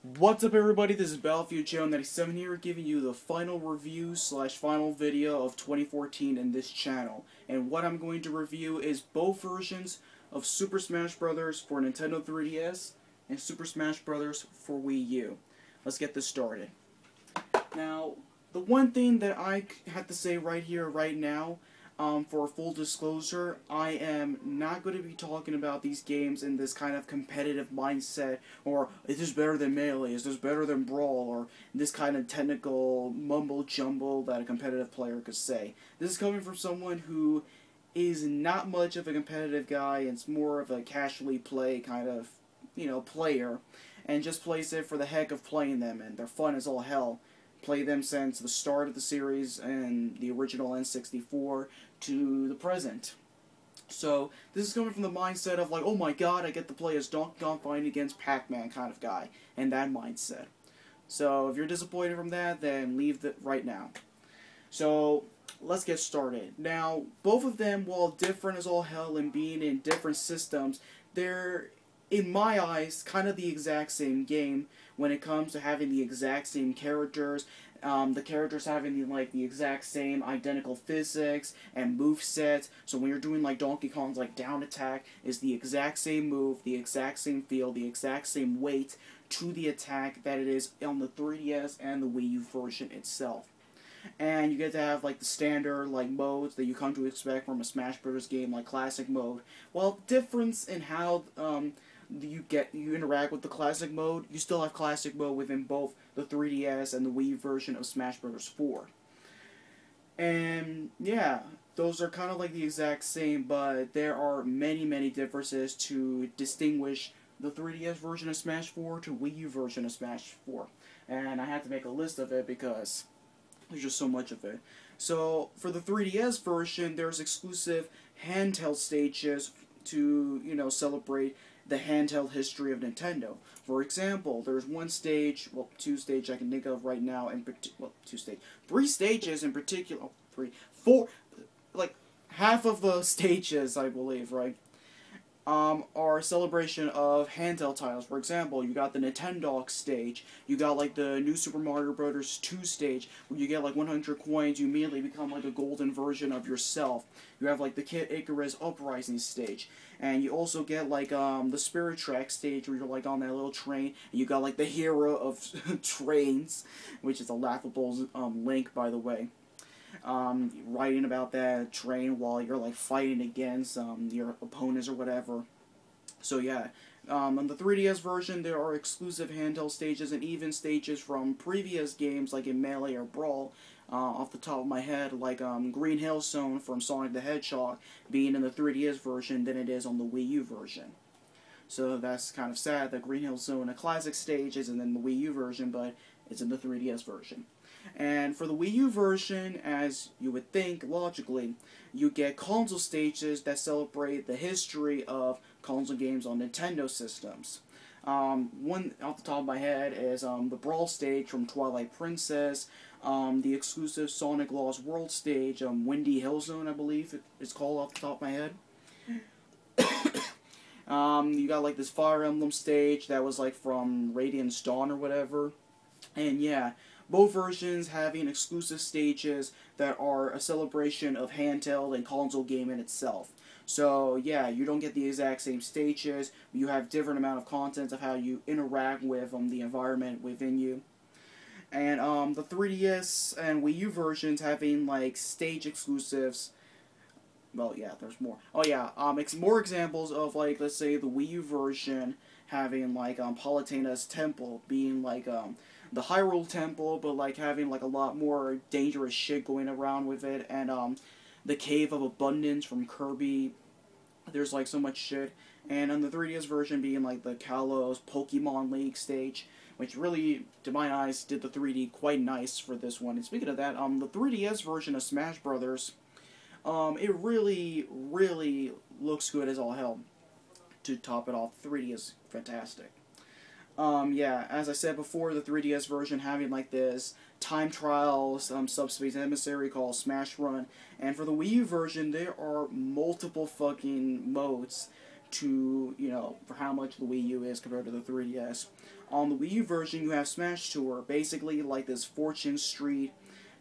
What's up, everybody? This is Battlefield Joe 97 here, giving you the final review slash final video of 2014 in this channel. And what I'm going to review is both versions of Super Smash Bros. For Nintendo 3DS and Super Smash Bros. For Wii U. Let's get this started. Now, the one thing that I have to say right here, right now, for full disclosure, I am not going to be talking about these games in this kind of competitive mindset, or is this better than Melee, is this better than Brawl, or this kind of technical mumble-jumble that a competitive player could say. This is coming from someone who is not much of a competitive guy, and it's more of a casually play kind of, player, and just plays it for the heck of playing them, and they're fun as all hell. Play them since the start of the series and the original N64 to the present. So this is coming from the mindset of like, oh my god, I get to play as Donkey Kong fighting against Pac-Man kind of guy, and that mindset. So if you're disappointed from that, then leave it right now. So let's get started. Now, both of them, while different as all hell and being in different systems, they're, in my eyes, kind of the exact same game when it comes to having the exact same characters, the characters having the exact same identical physics and move sets. So when you're doing like Donkey Kong's down attack is the exact same move, the exact same feel, the exact same weight to the attack that it is on the 3DS and the Wii U version itself. And you get to have the standard modes that you come to expect from a Smash Bros. Game, like classic mode. Well, difference in how you interact with the classic mode, you still have classic mode within both the 3DS and the Wii version of Smash Bros. 4. And yeah, those are kind of the exact same, but there are many differences to distinguish the 3DS version of Smash 4 to Wii U version of Smash 4. And I had to make a list of it because there's just so much of it. So for the 3DS version, there's exclusive handheld stages to, celebrate the handheld history of Nintendo. For example, there's one stage, well, two stages I can think of right now, three stages in particular, half of the stages, I believe, right, are a celebration of handheld titles. For example, you got the Nintendo stage, you got the new Super Mario Bros. 2 stage, where you get 100 coins, you immediately become a golden version of yourself. You have the Kid Icarus Uprising stage, and you also get the Spirit Track stage, where you're on that little train, and you got the hero of trains, which is a laughable link, by the way. Writing about that train while you're fighting against your opponents or whatever. So yeah, on the 3DS version there are exclusive handheld stages and even stages from previous games like in Melee or Brawl. Off the top of my head, Green Hill Zone from Sonic the Hedgehog being in the 3DS version than it is on the Wii U version. So that's kind of sad that Green Hill Zone, a classic stage, isn't in the Wii U version, but it's in the 3DS version. And for the Wii U version, as you would think, logically, you get console stages that celebrate the history of console games on Nintendo systems. One off the top of my head is the Brawl stage from Twilight Princess, the exclusive Sonic Lost World stage, Windy Hill Zone, I believe it's called off the top of my head. You got this Fire Emblem stage that was from Radiant's Dawn or whatever. And yeah, both versions having exclusive stages that are a celebration of handheld and console gaming itself. So yeah, you don't get the exact same stages, but you have different amount of content of how you interact with the environment within you. And the 3DS and Wii U versions having stage exclusives. Well, yeah, there's more. Oh yeah, more examples of let's say the Wii U version having Palutena's Temple being the Hyrule Temple, but having a lot more dangerous shit going around with it, and the Cave of Abundance from Kirby. There's so much shit, and on the 3DS version being the Kalos Pokemon League stage, which really, to my eyes, did the 3D quite nice for this one. And speaking of that, the 3DS version of Smash Brothers, it really looks good as all hell. To top it off, 3D is fantastic. Yeah, as I said before, the 3DS version having this time trial subspace emissary called Smash Run, and for the Wii U version there are multiple fucking modes to, for how much the Wii U is compared to the 3DS. On the Wii U version, you have Smash Tour, basically like this Fortune Street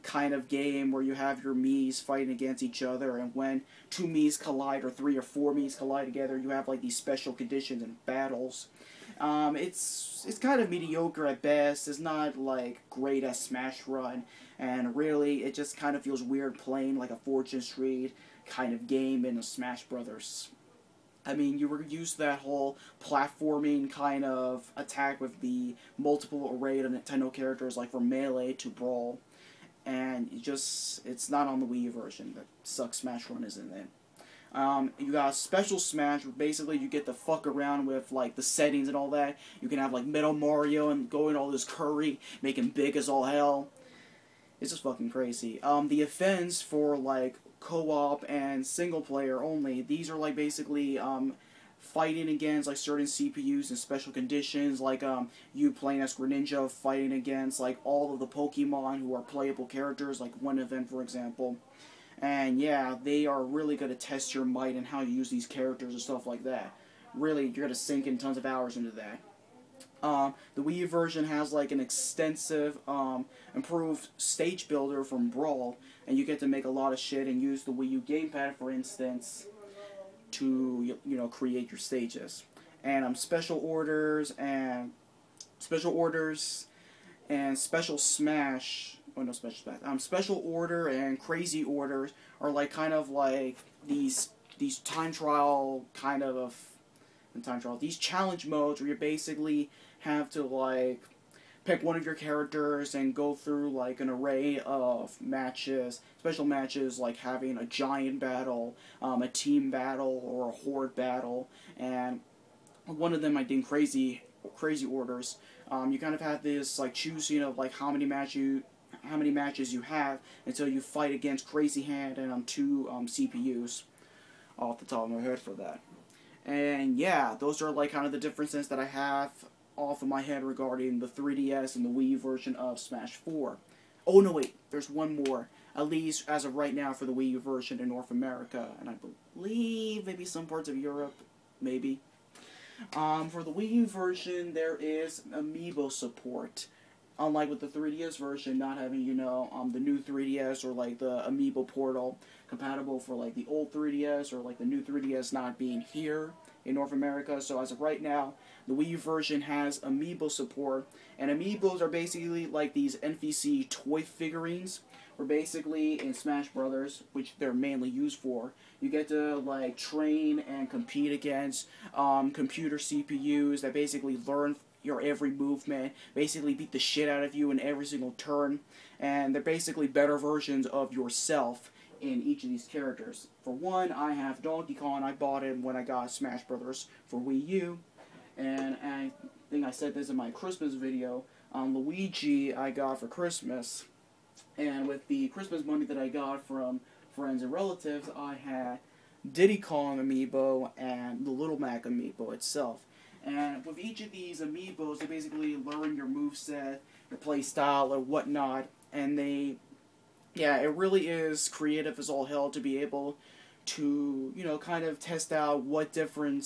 kind of game where you have your Miis fighting against each other, and when two Miis collide, or three or four Miis collide together, you have like these special conditions and battles. It's kind of mediocre at best. It's not like great as Smash Run, and really it just kind of feels weird playing like a Fortune Street kind of game in a Smash Brothers. I mean, you were used to that whole platforming kind of attack with the multiple array of Nintendo characters, like from Melee to Brawl, and it's not on the Wii U version. That sucks. Smash Run isn't it. You got a special Smash where basically you get to fuck around with like the settings and all that. You can have like Metal Mario and go in all this curry, make him big as all hell. It's just fucking crazy. The events for like co-op and single player only, these are like basically fighting against like certain CPUs and special conditions, like you playing as Greninja fighting against like all of the Pokemon who are playable characters, like one event for example. And yeah, they are really going to test your might and how you use these characters and stuff like that. Really, you're going to sink in tons of hours into that. The Wii U version has like an extensive, improved stage builder from Brawl, and you get to make a lot of shit and use the Wii U gamepad, for instance, to create your stages. And special orders and special Smash. Oh no, special Smash. Special order and crazy orders are like kind of like these time trial these challenge modes where you basically have to like pick one of your characters and go through like an array of matches, special matches like having a giant battle, a team battle, or a horde battle. And one of them I did crazy orders. You kind of have this like choosing of like how many matches you have until you fight against Crazy Hand and two CPUs off the top of my head for that. And yeah, those are like kind of the differences that I have off of my head regarding the 3DS and the Wii U version of Smash 4. Oh no, wait, there's one more, at least as of right now for the Wii U version in North America, and I believe maybe some parts of Europe, maybe. For the Wii U version, there is amiibo support. Unlike with the 3DS version not having, the new 3DS or like the amiibo portal compatible for like the old 3DS, or like the new 3DS not being here in North America. So as of right now, the Wii U version has amiibo support, and amiibos are basically like these NPC toy figurines, where basically in Smash Brothers, which they're mainly used for, you get to like train and compete against computer CPUs that basically learn your every movement, basically beat the shit out of you in every single turn, and they're basically better versions of yourself in each of these characters. For one, I have Donkey Kong. I bought him when I got Smash Brothers for Wii U, and I think I said this in my Christmas video. Luigi I got for Christmas, and with the Christmas money that I got from friends and relatives, I had Diddy Kong amiibo and the Little Mac amiibo itself. And with each of these amiibos, they basically learn your moveset, your playstyle, or whatnot, and it really is creative as all hell to be able to, kind of test out what different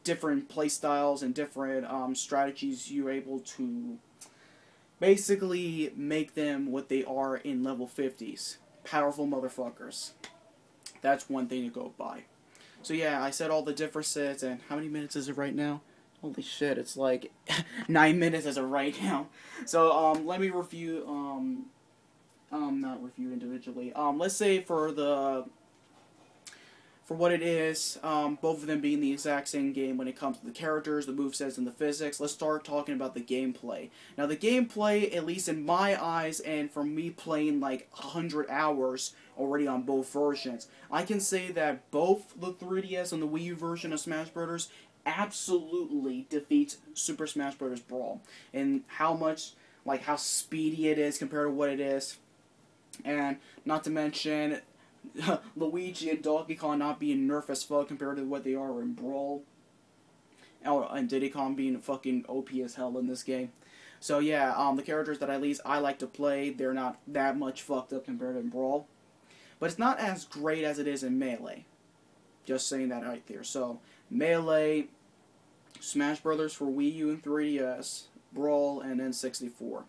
playstyles and different strategies you're able to basically make them what they are in level 50s. Powerful motherfuckers. That's one thing to go by. So yeah, I said all the differences, and how many minutes is it right now? Holy shit, it's like 9 minutes as of right now. So, let me review, not review individually. Let's say for what it is, both of them being the exact same game when it comes to the characters, the movesets, and the physics, let's start talking about the gameplay. Now, the gameplay, at least in my eyes, and from me playing like 100 hours already on both versions, I can say that both the 3DS and the Wii U version of Smash Bros. Absolutely defeats Super Smash Bros. Brawl, and how speedy it is compared to what it is, and not to mention Luigi and Donkey Kong not being nerfed as fuck compared to what they are in Brawl, and Diddy Kong being fucking OP as hell in this game. So yeah, the characters that at least I like to play, they're not that much fucked up compared to Brawl, but it's not as great as it is in Melee. Just saying that right there. So Melee, Smash Brothers for Wii U and 3DS, Brawl, and N64.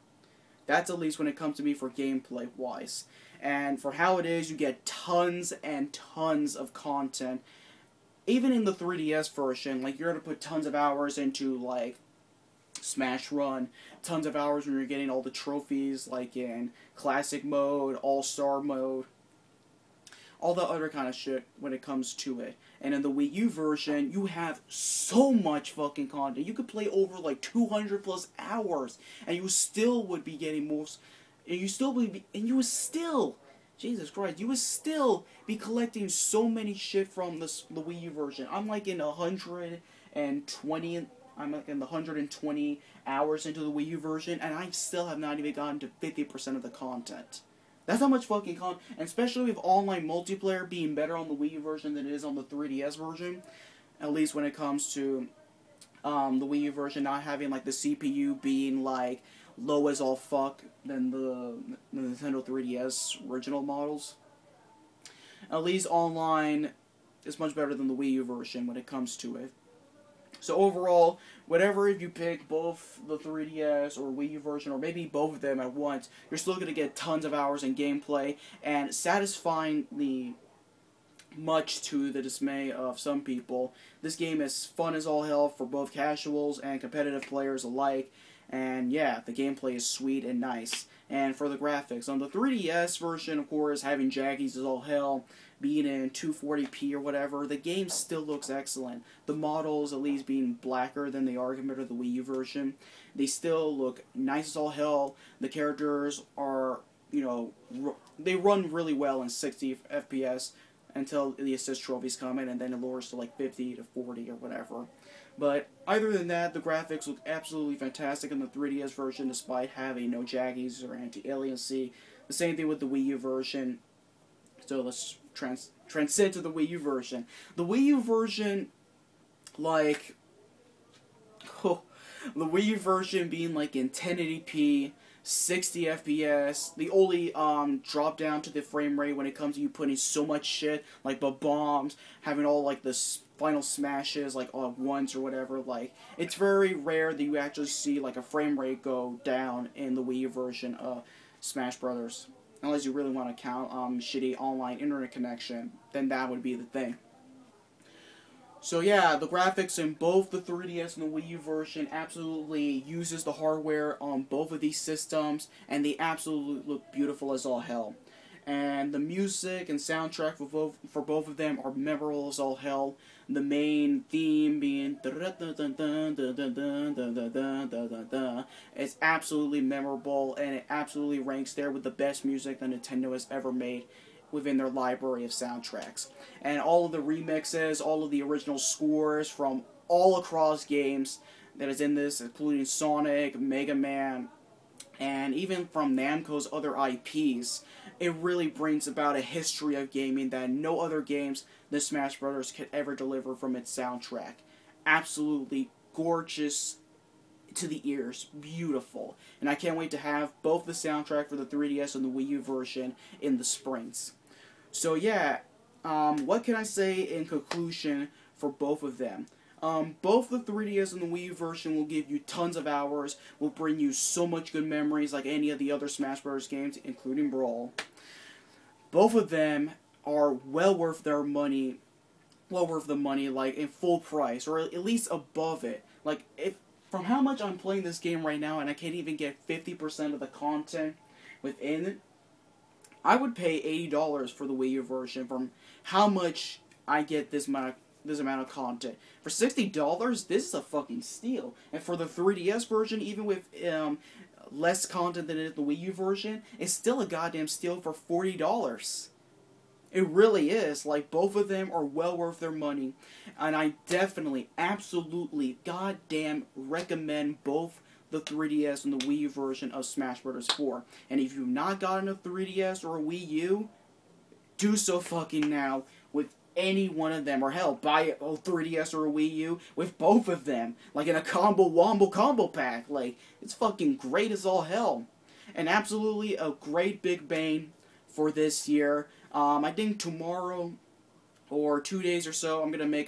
That's at least when it comes to me for gameplay-wise. And for how it is, you get tons and tons of content. Even in the 3DS version, like, you're going to put tons of hours into, like, Smash Run, tons of hours when you're getting all the trophies, like in Classic Mode, All-Star Mode, all the other kind of shit when it comes to it. And in the Wii U version, you have so much fucking content. You could play over like 200 plus hours, and you still would be getting most, and you would still, Jesus Christ, you would still be collecting so many shit from the Wii U version. I'm like in 120 hours into the Wii U version, and I still have not even gotten to 50% of the content. That's how much fucking content, and especially with online multiplayer being better on the Wii U version than it is on the 3DS version, at least when it comes to the Wii U version not having like the CPU being like low as all fuck than the Nintendo 3DS original models. At least online is much better than the Wii U version when it comes to it. So overall, whatever, if you pick both the 3DS or Wii U version, or maybe both of them at once, you're still going to get tons of hours in gameplay, and satisfyingly much to the dismay of some people, this game is fun as all hell for both casuals and competitive players alike, and yeah, the gameplay is sweet and nice. And for the graphics, on the 3DS version, of course, having jaggies as all hell, being in 240p or whatever, the game still looks excellent. The models, at least being blacker than they are compared to the Wii U version, they still look nice as all hell. The characters are, you know, they run really well in 60 FPS until the assist trophies come in, and then it lowers to like 50 to 40 or whatever. But other than that, the graphics look absolutely fantastic in the 3DS version, despite having no jaggies or anti-aliasing. The same thing with the Wii U version. So let's transcend to the Wii U version. The Wii U version, like, the Wii U version being like in 1080p, 60 FPS, the only drop down to the frame rate when it comes to you putting so much shit, like the bombs, having all like the final smashes, like all at once or whatever, like, it's very rare that you actually see like a frame rate go down in the Wii U version of Smash Brothers. Unless you really want to count shitty online internet connection, then that would be the thing. So yeah, the graphics in both the 3DS and the Wii U version absolutely uses the hardware on both of these systems, and they absolutely look beautiful as all hell. And the music and soundtrack for both of them are memorable as all hell. The main theme being it's absolutely memorable, and it absolutely ranks there with the best music that Nintendo has ever made within their library of soundtracks. And all of the remixes, all of the original scores from all across games that is in this, including Sonic, Mega Man, and even from Namco's other IPs, it really brings about a history of gaming that no other games than Smash Brothers could ever deliver from its soundtrack. Absolutely gorgeous to the ears, beautiful. And I can't wait to have both the soundtrack for the 3DS and the Wii U version in the springs. So yeah, what can I say in conclusion for both of them? Both the 3DS and the Wii U version will give you tons of hours, will bring you so much good memories like any of the other Smash Bros. Games, including Brawl. Both of them are well worth their money, like in full price, or at least above it. Like, if from how much I'm playing this game right now and I can't even get 50% of the content within it, I would pay $80 for the Wii U version from how much I get this amount of content. For $60, this is a fucking steal. And for the 3DS version, even with less content than the Wii U version, it's still a goddamn steal for $40. It really is. Like, both of them are well worth their money. And I definitely, absolutely, goddamn recommend both the 3DS and the Wii U version of Smash Bros. 4. And if you've not gotten a 3DS or a Wii U, do so fucking now with any one of them. Or hell, buy a 3DS or a Wii U with both of them. Like in a combo pack. Like, it's fucking great as all hell. And absolutely a great big bang for this year. I think tomorrow or 2 days or so I'm going to make